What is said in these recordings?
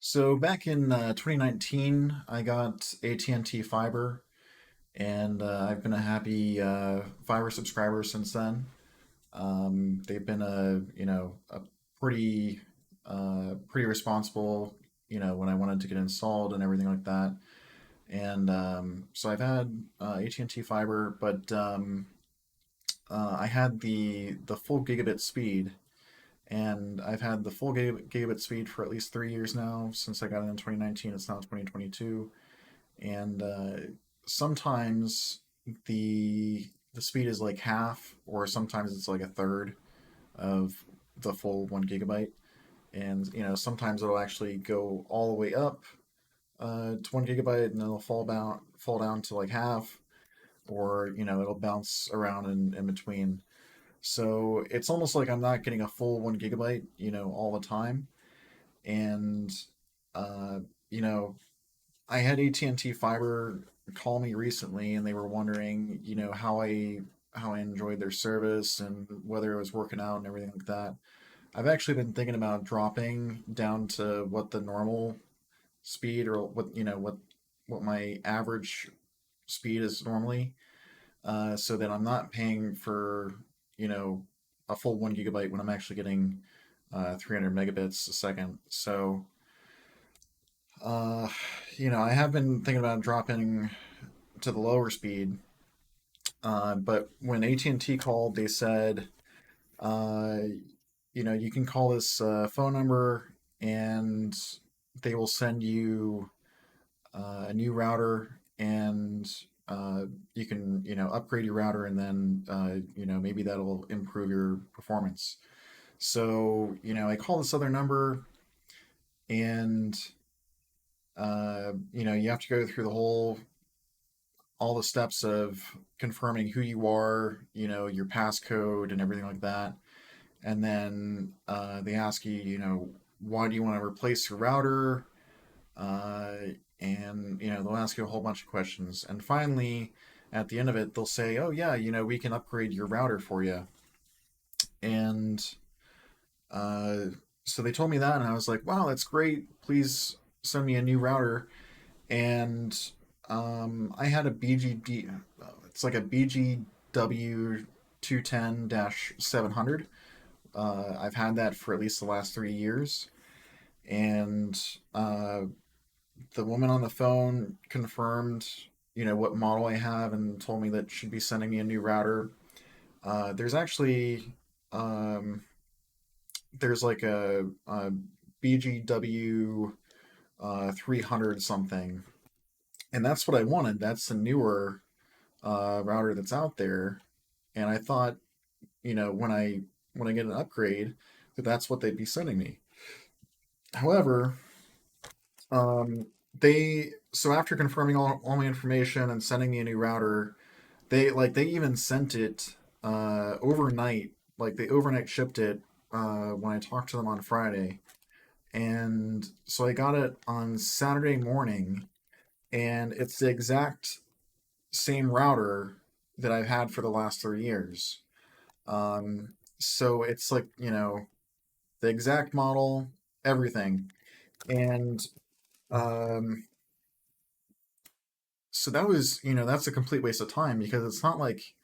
So back in 2019, I got AT&T Fiber, and I've been a happy fiber subscriber since then. They've been a pretty pretty responsible, when I wanted to get installed and everything like that. And so I've had AT&T Fiber, but I had the full gigabit speed, and I've had the full gigabit speed for at least 3 years now. Since I got it in 2019, it's now 2022, and sometimes the speed is like half, or sometimes it's like a third of the full 1 gigabyte. And sometimes it'll actually go all the way up to 1 gigabyte, and then it'll fall down to like half, or it'll bounce around in between. So it's almost like I'm not getting a full 1 gigabyte, all the time. And uh, you know, I had AT&T Fiber call me recently, and they were wondering, how I enjoyed their service and whether it was working out and everything like that. I've actually been thinking about dropping down to what the normal speed, or what my average speed is normally, so that I'm not paying for you know a full 1 gigabyte when I'm actually getting 300 megabits a second. So uh, I have been thinking about dropping to the lower speed, but when AT&T called, they said, uh, you can call this phone number, and they will send you a new router, and you can upgrade your router, and then maybe that'll improve your performance. So I call this other number, and you have to go through all the steps of confirming who you are, your passcode and everything like that. And then they ask you, why do you want to replace your router? Uh, and they'll ask you a whole bunch of questions. And finally, at the end of it, they'll say, "Oh yeah, we can upgrade your router for you." And uh, so they told me that, and I was like, "Wow, that's great. Please send me a new router." And I had a BGD. It's like a BGW 210-700. I've had that for at least the last 3 years, and the woman on the phone confirmed, what model I have, and told me that she'd be sending me a new router. There's actually um, there's like a BGW 300 something, and that's what I wanted. That's the newer router that's out there, and I thought, when I get an upgrade, that's what they'd be sending me. However, they so after confirming all my information and sending me a new router, they even sent it overnight. Like, they overnight shipped it when I talked to them on Friday. And so I got it on Saturday morning, and it's the exact same router that I've had for the last 3 years. So it's like, the exact model, everything. And um, so that's a complete waste of time, because it's not like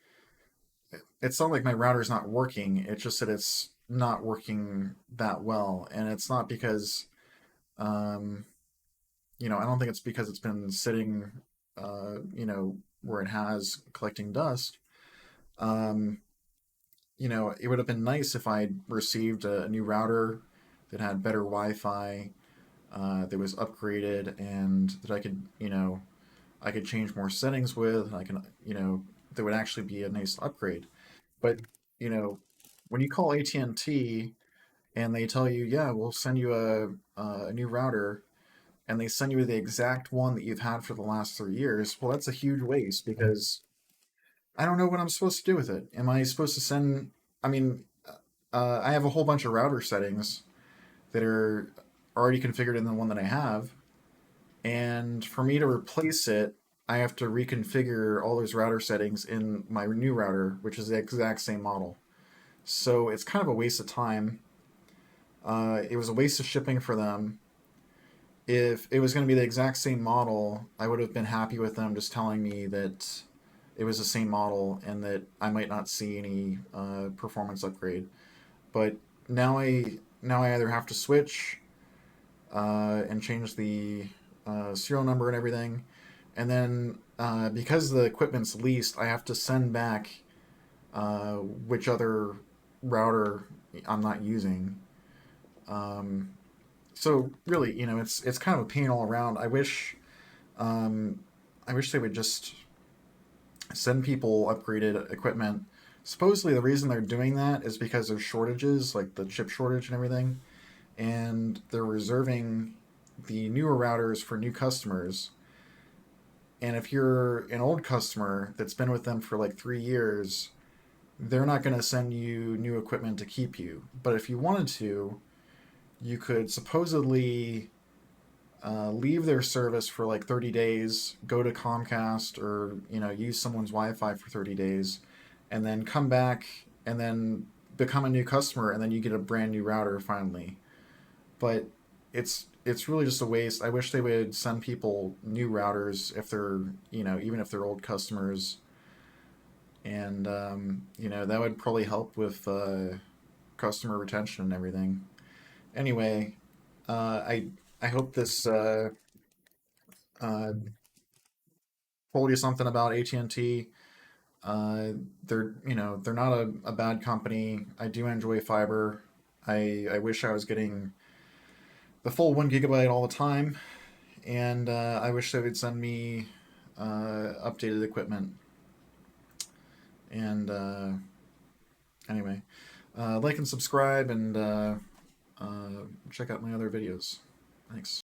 my router's not working. It's just that it's not working that well, and it's not because um, I don't think it's because it's been sitting, where it has, collecting dust. Um, it would have been nice if I'd received a new router that had better Wi-Fi, that was upgraded, and that I could change more settings with, and I can, that would actually be a nice upgrade. But, you know, when you call AT&T and they tell you, yeah, we'll send you a new router, and they send you the exact one that you've had for the last 3 years, well, that's a huge waste, because I don't know what I'm supposed to do with it. Am I supposed to send? I mean, I have a whole bunch of router settings that are already configured in the one that I have, and for me to replace it, I have to reconfigure all those router settings in my new router, which is the exact same model. So it's kind of a waste of time. It was a waste of shipping for them, if it was going to be the exact same model, I would have been happy with them just telling me that it was the same model and that I might not see any performance upgrade. But now I either have to switch and change the serial number and everything, and then because the equipment's leased, I have to send back which other router I'm not using. Um, so really, it's kind of a pain all around. Um, I wish they would just send people upgraded equipment. Supposedly, the reason they're doing that is because there's shortages, like the chip shortage and everything, and they're reserving the newer routers for new customers. And if you're an old customer that's been with them for like 3 years, they're not going to send you new equipment to keep you. But if you wanted to, you could supposedly leave their service for like 30 days, go to Comcast or use someone's Wi-Fi for 30 days, and then come back and then become a new customer, and then you get a brand new router finally. But it's really just a waste. I wish they would send people new routers if they're even if they're old customers, and that would probably help with customer retention and everything. Anyway, I hope this uh, told you something about AT&T. They're not a bad company. I do enjoy fiber. I wish I was getting the full 1 gigabyte all the time, and I wish they would send me updated equipment. And anyway, like and subscribe, and check out my other videos. Thanks.